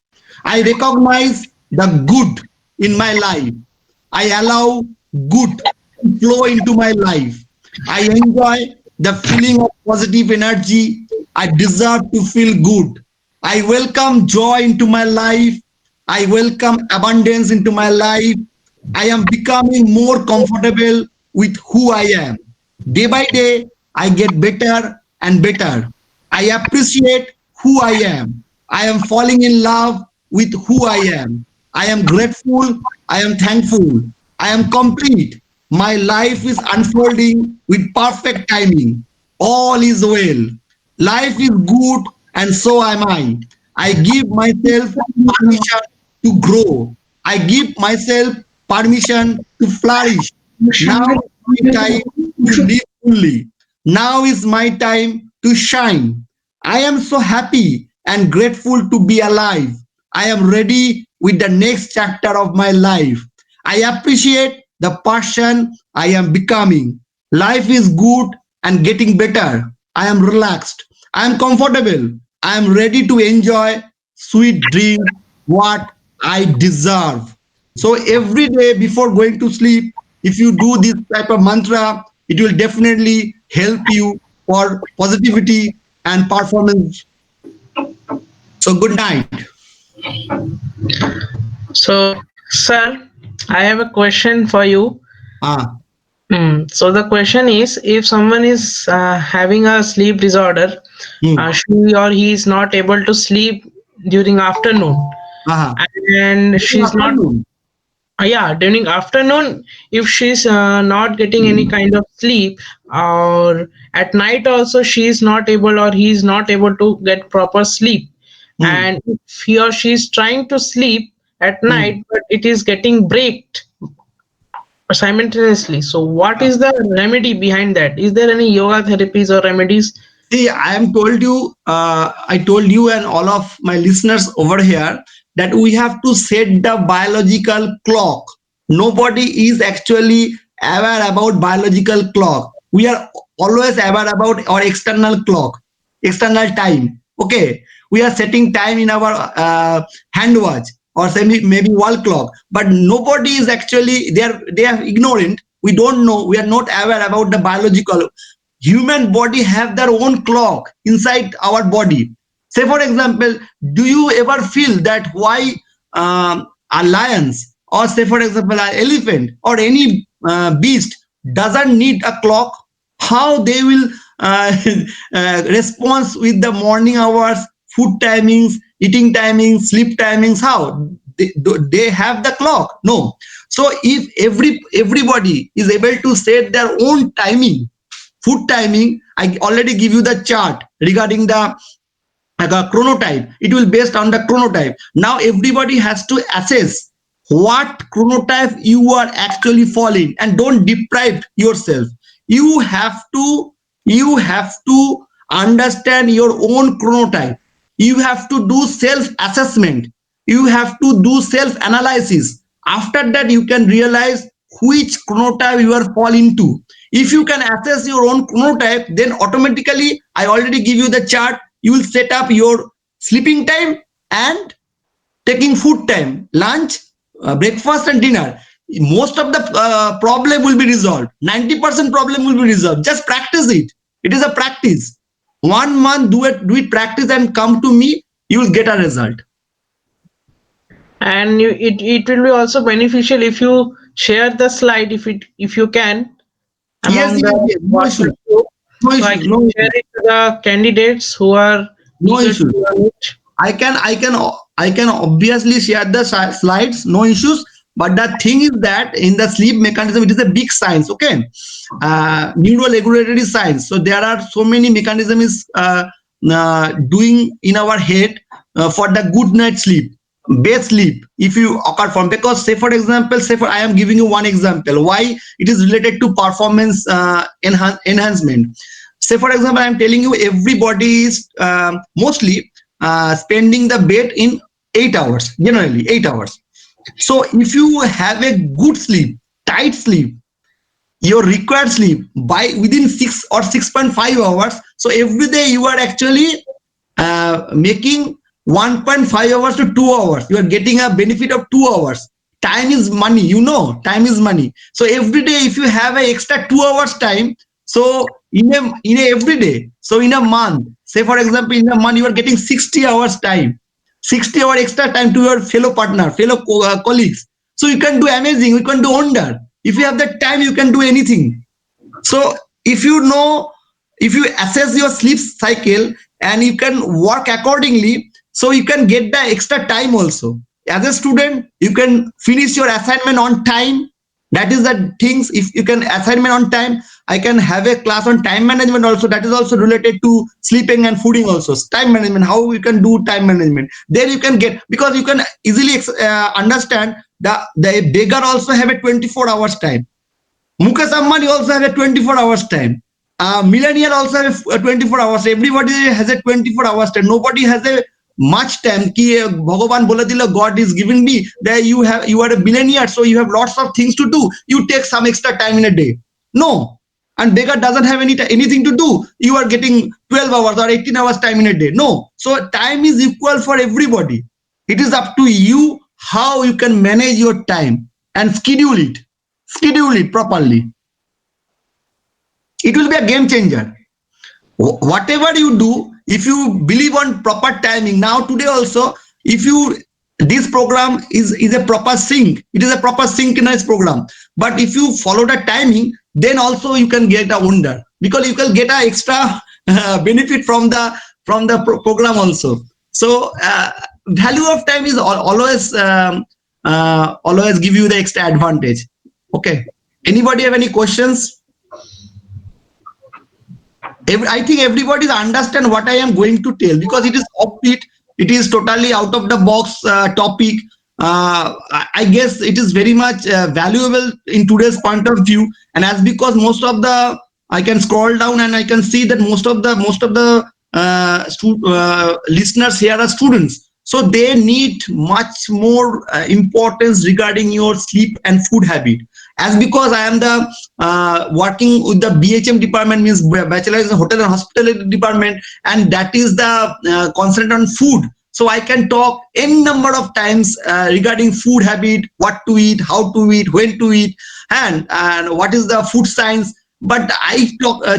I recognize the good in my life. I allow good to flow into my life. I enjoy the feeling of positive energy. I deserve to feel good. I welcome joy into my life. I welcome abundance into my life. I am becoming more comfortable with who I am. Day by day, I get better and better. I appreciate who I am. I am falling in love with who I am. I am grateful. I am thankful. I am complete. My life is unfolding with perfect timing. All is well. Life is good, and so am I. I give myself permission to grow. I give myself permission to flourish. Now is my time to live fully. Now is my time to shine. I am so happy and grateful to be alive. I am ready with the next chapter of my life. I appreciate the person I am becoming. Life is good and getting better. I am relaxed. I am comfortable. I am ready to enjoy sweet dreams, what I deserve. So every day before going to sleep, if you do this type of mantra, it will definitely help you for positivity and performance. So good night. So, sir, I have a question for you. Ah, So the question is, if someone is having a sleep disorder, hmm. she or he is not able to sleep during afternoon, Aha. and she's not, Afternoon. yeah, during afternoon, if she's not getting any kind of sleep, or at night also she is not able or he is not able to get proper sleep, and if he or she is trying to sleep at night but it is getting breaked simultaneously, so what is the remedy behind that? Is there any yoga therapies or remedies? See, I told you and all of my listeners over here that we have to set the biological clock. Nobody is actually aware about biological clock. We are always aware about our external clock, external time. Okay, we are setting time in our hand watch or maybe wall clock, but nobody is actually they are ignorant. We don't know. We are not aware about the biological. Human body have their own clock inside our body. Say for example, do you ever feel that why a lions or say for example an elephant or any beast doesn't need a clock? How they will respond with the morning hours, food timings, eating timings, sleep timings? How they have the clock? No. So if everybody is able to set their own timing, food timing, I already give you the chart regarding the chronotype. It will based on the chronotype. Now everybody has to assess what chronotype you are actually falling, and don't deprive yourself. You have to understand your own chronotype. You have to do self assessment. You have to do self analysis. After that you can realize which chronotype you are fall into. If you can assess your own chronotype, then automatically I already give you the chart. You will set up your sleeping time and taking food time, lunch, breakfast and dinner. Most of the problem will be resolved. 90% problem will be resolved. Just practice it. It is a practice. 1 month, do it practice and come to me. You will get a result. And it will be also beneficial if you share the slide, if you can, Yes, among yes, the yes. No issue. WhatsApp group, No so I issue. can No share issue. it to the candidates who are No eager issue. to learn it. I can obviously share the slides, no issues. But the thing is that in the sleep mechanism, it is a big science. Okay, neuroregulatory science. So there are so many mechanisms doing in our head for the good night sleep, best sleep. If you occur from, because say for example, I am giving you one example why it is related to performance enhancement. Say for example, I am telling you everybody is mostly spending the bed in 8 hours, generally 8 hours. So if you have a good sleep, tight sleep, your required sleep by within 6 or 6.5 hours, so every day you are actually making 1.5 hours to 2 hours. You are getting a benefit of 2 hours. Time is money, time is money. So every day if you have an extra 2 hours time, so in a every day, so in a month, say for example in a month you are getting 60 hours time, 60 hour extra time to your fellow partner, fellow colleagues. So you can do amazing, you can do wonder. If you have that time, you can do anything. So if if you assess your sleep cycle and you can work accordingly, so you can get the extra time also. As a student, you can finish your assignment on time. That is the things. If you can assignment on time, I can have a class on time management also. That is also related to sleeping and fooding also. Time management, how you can do time management. Then you can get, because you can easily understand the beggar also have a 24 hours time. Mukesh Ambani also have a 24 hours time. Millennial also have a 24 hours. Everybody has a 24 hours time. Nobody has a much time. Ki Bhagavan bola dila, God is giving me that you are a billionaire, so you have lots of things to do. You take some extra time in a day. No. And beggar doesn't have anything to do. You are getting 12 hours or 18 hours time in a day. No. So time is equal for everybody. It is up to you how you can manage your time and schedule it properly. It will be a game changer. Whatever you do, if you believe on proper timing, now today also, if you this program is a proper sync, it is a proper synchronized program. But if you follow the timing, then also you can get a wonder, because you can get an extra benefit from the program also. So value of time is always give you the extra advantage. Okay, anybody have any questions? I think everybody understand what I am going to tell, because it is offbeat. It is totally out of the box topic. I guess it is very much valuable in today's point of view. And as because most of the, I can scroll down and I can see that most of the listeners here are students. So they need much more importance regarding your sleep and food habit. As because I am the working with the BHM department, means Bachelor in Hotel and Hospitality department, and that is the concern on food. So I can talk n number of times regarding food habit, what to eat, how to eat, when to eat, and what is the food science. But I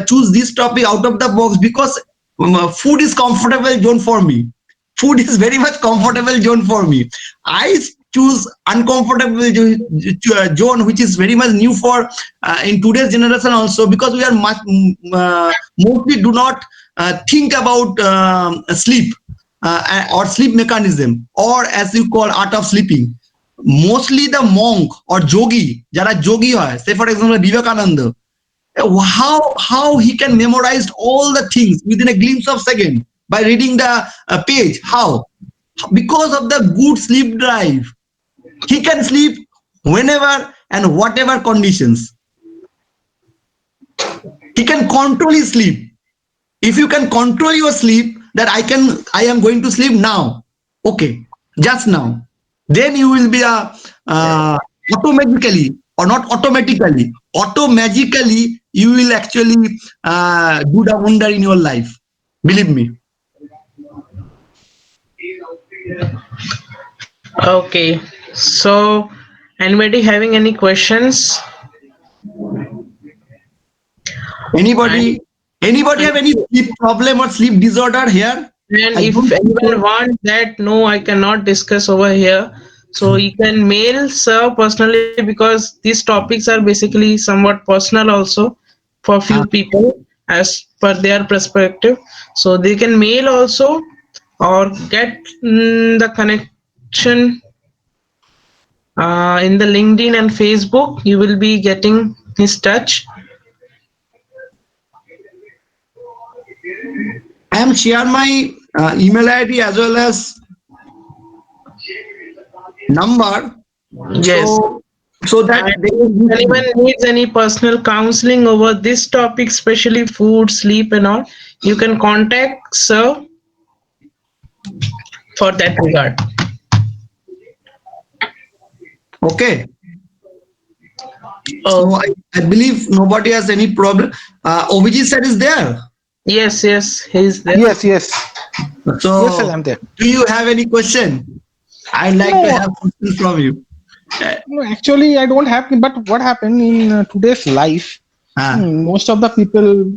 choose this topic out of the box because food is comfortable zone for me. Food is very much comfortable zone for me. I choose uncomfortable zone, which is very much new for in today's generation also, because we are much mostly do not think about sleep or sleep mechanism, or as you call art of sleeping. Mostly the monk or yogi, jara yogi hoy, say for example Vivekananda, how he can memorize all the things within a glimpse of second by reading the page. How? Because of the good sleep drive. He can sleep whenever and whatever conditions. He can control his sleep. If you can control your sleep, that I am going to sleep now. Okay, just now. Then you will be automatically, or not automatically, automagically, you will actually do the wonder in your life. Believe me. Okay, so anybody having any questions? Anybody have any sleep problem or sleep disorder here? And I if don't think anyone so. wants that, no, I cannot discuss over here. So you can mail sir personally, because these topics are basically somewhat personal also for few people as per their perspective. So they can mail also, or get the connection in the LinkedIn and Facebook. You will be getting his touch. I am share my email ID as well as number, Yes. so that And they if can reach anyone me. needs any personal counseling over this topic, especially food, sleep, and all, you can contact sir for that regard. Okay. Oh, So I believe nobody has any problem. OVG sir is there. yes, he's there. Yes, yes. Yes, sir, So I'm there. do you have any question? I'd like to No, have questions from you. no, actually, I don't have. But what happened in today's life? Ah, Most of the people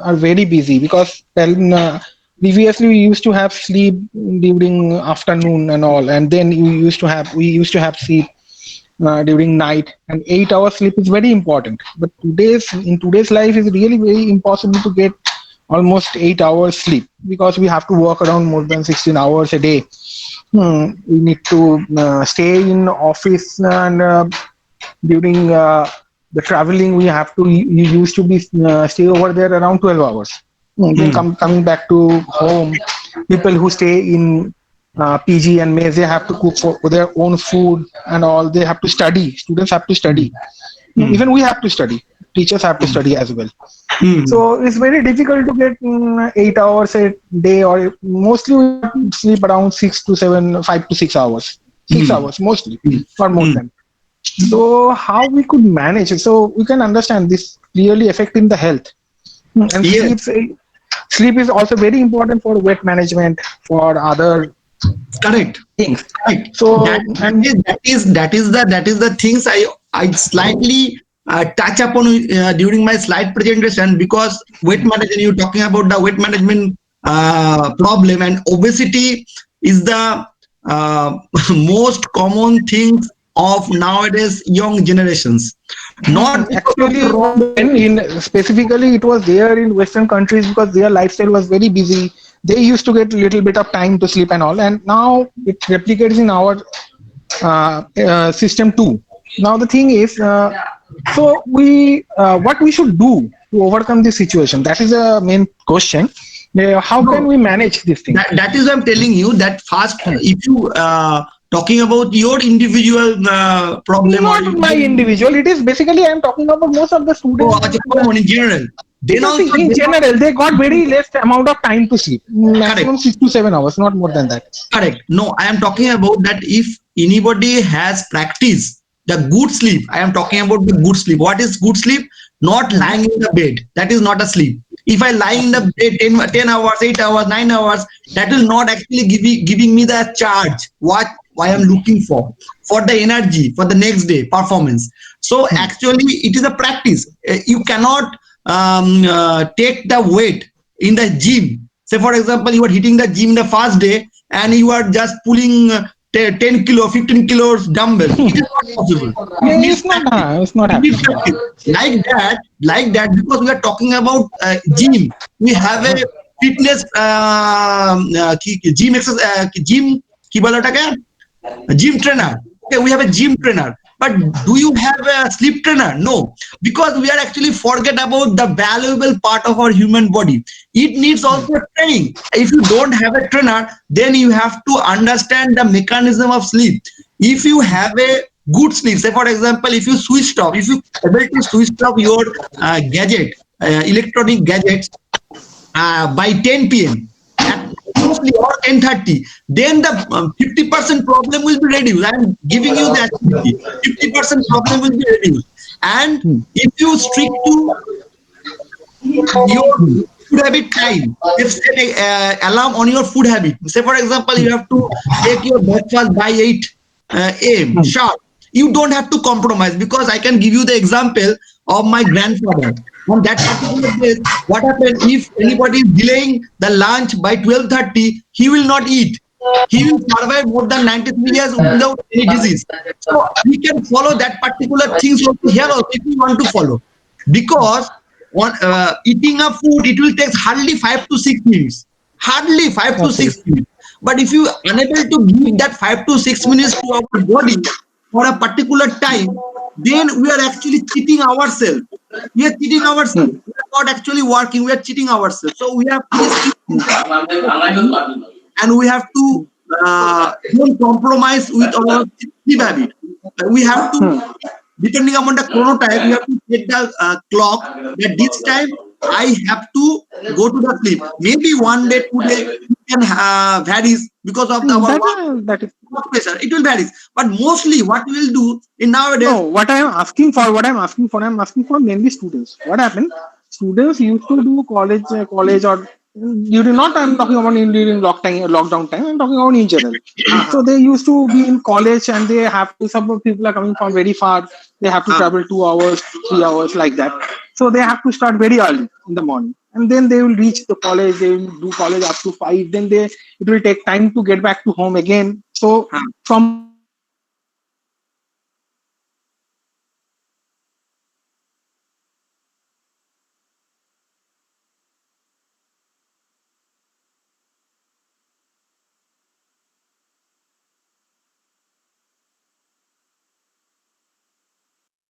are very busy because previously we used to have sleep during afternoon and all, and then we used to have sleep during night, and 8 hours sleep is very important. But in today's life is really very impossible to get almost 8 hours sleep because we have to work around more than 16 hours a day. We need to stay in office, and during the traveling we have to you used to be stay over there around 12 hours. Then coming back to home, people who stay in PG and mess, they have to cook for their own food and all. They have to study. Students have to study. Even we have to study. Teachers have to study as well. So it's very difficult to get 8 hours a day, or mostly we sleep around 6 to 7, 5 to 6 hours. 6 hours mostly, or more than. So how we could manage it? So we can understand this clearly affecting the health. And yes, sleep is also very important for weight management, for other correct. things. Right. So and That is the things I slightly touch upon during my slide presentation, because weight management, you're talking about the weight management problem, and obesity is the most common things of nowadays young generations. Not because of actually, the wrong. in specifically, it was there in Western countries because their lifestyle was very busy. They used to get a little bit of time to sleep and all, and now it replicates in our system too. Now the thing is, so what we should do to overcome this situation? That is the main question. How can we manage this thing? That is why I'm telling you that first, if you talking about your individual problem Not or my individual. It is basically I am talking about most of the students. in general, then Because also in general, they got very less amount of time to sleep. Maximum Correct. 6 to 7 hours, not more than that. correct. No, I am talking about that if anybody has practiced the good sleep, I am talking about the good sleep. What is good sleep? Not lying in the bed. That is not a sleep. If I lie in the bed 10 hours, 8 hours, 9 hours, that will not actually giving me the charge. What I am looking for the energy, for the next day performance. So actually, it is a practice. You cannot take the weight in the gym. Say, for example, you are hitting the gym the first day and you are just pulling 10 kilo, 15 kilos dumbbell. It is not possible. It needs practice. It's not It needs happening. practice. Like that, because we are talking about gym. We have a fitness gym exercise, gym কি বলে ওটাকে? Gym trainer. Okay, we have a gym trainer. But do you have a sleep trainer? No, because we are actually forget about the valuable part of our human body. It needs also training. If you don't have a trainer, then you have to understand the mechanism of sleep. If you have a good sleep, say for example, if you switched off, if you able to switch off your gadget, electronic gadgets by 10 p.m. mostly or 10:30, then the 50% problem will be reduced. I am giving you the activity. 50% problem will be reduced. And if you stick to your food habit time, if set a alarm on your food habit. Say for example, you have to take your breakfast by 8 a.m. sharp. You don't have to compromise, because I can give you the example of my grandfather. On that particular day, what happened if anybody is delaying the lunch by 12:30, he will not eat. He will survive more than 93 years without any disease. So we can follow that particular things also here also if we want to follow. Because on eating a food, it will take hardly 5 to 6 minutes. Hardly 5 to 6 minutes. But if you are unable to give that 5 to 6 minutes to our body for a particular time, then we are actually cheating ourselves. We are cheating ourselves. We are not actually working. We are cheating ourselves. So we have and we have to don't compromise with our sleep habit. We have to, depending upon the chrono time, we have to set the clock that this time I have to go to the sleep. Maybe one day, 2 days, it can varies because of the That is work pressure. It will vary. But mostly what we will do in nowadays. no. What I'm asking for mainly students. What happened? Students used to do college or during not I'm talking about during lockdown time. I'm talking about in general. So they used to be in college and they have to. Some people are coming from very far. They have to travel 2 hours, 3 hours like that. So they have to start very early in the morning, and then they will reach the college. They will do college up to 5. Then it will take time to get back to home again. So from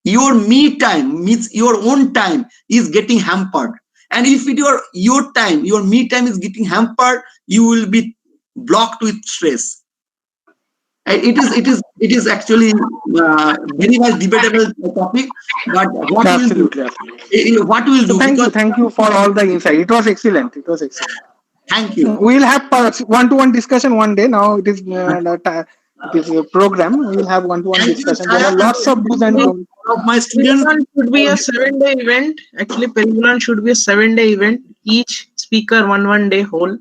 your me time means your own time is getting hampered. And if your time, your me time is getting hampered, you will be blocked with stress. And it is actually very much debatable topic. But what absolutely. what we'll do? Thank you for all the insight. It was excellent. Thank you. We'll have one-to-one discussion one day. Now it is a program. We'll have one-to-one discussion. There are lots of do's and don'ts. Of my students Pelican should be a 7-day event. Actually, Pelican should be a 7-day event. Each speaker one day whole.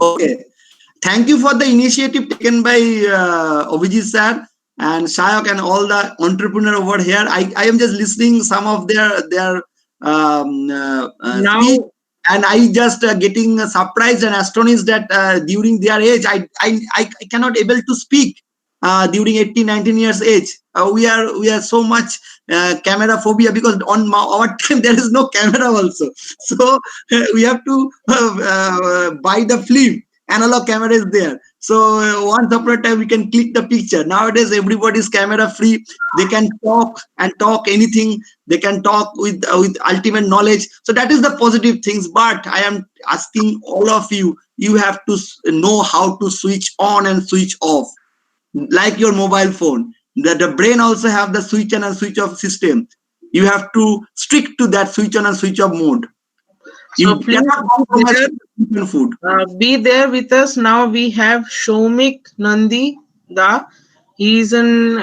Okay. Thank you for the initiative taken by Abhijit sir and Shayok and all the entrepreneur over here. I am just listening some of their Now, speech, and I just getting surprised and astonished that during their age, I cannot able to speak during 18, 19 years age. We are so much camera phobia, because on our time there is no camera also. So we have to buy the film. Analog camera is there. So once upon a time we can click the picture. Nowadays everybody's camera free. They can talk and talk anything. They can talk with ultimate knowledge. So that is the positive things. But I am asking all of you, you have to know how to switch on and switch off, like your mobile phone. The brain also have the switch on and switch off system. You have to stick to that switch on and switch off mode. So You please cannot compromise with food. be there with us. Now we have Shomik Nandi Da. He is an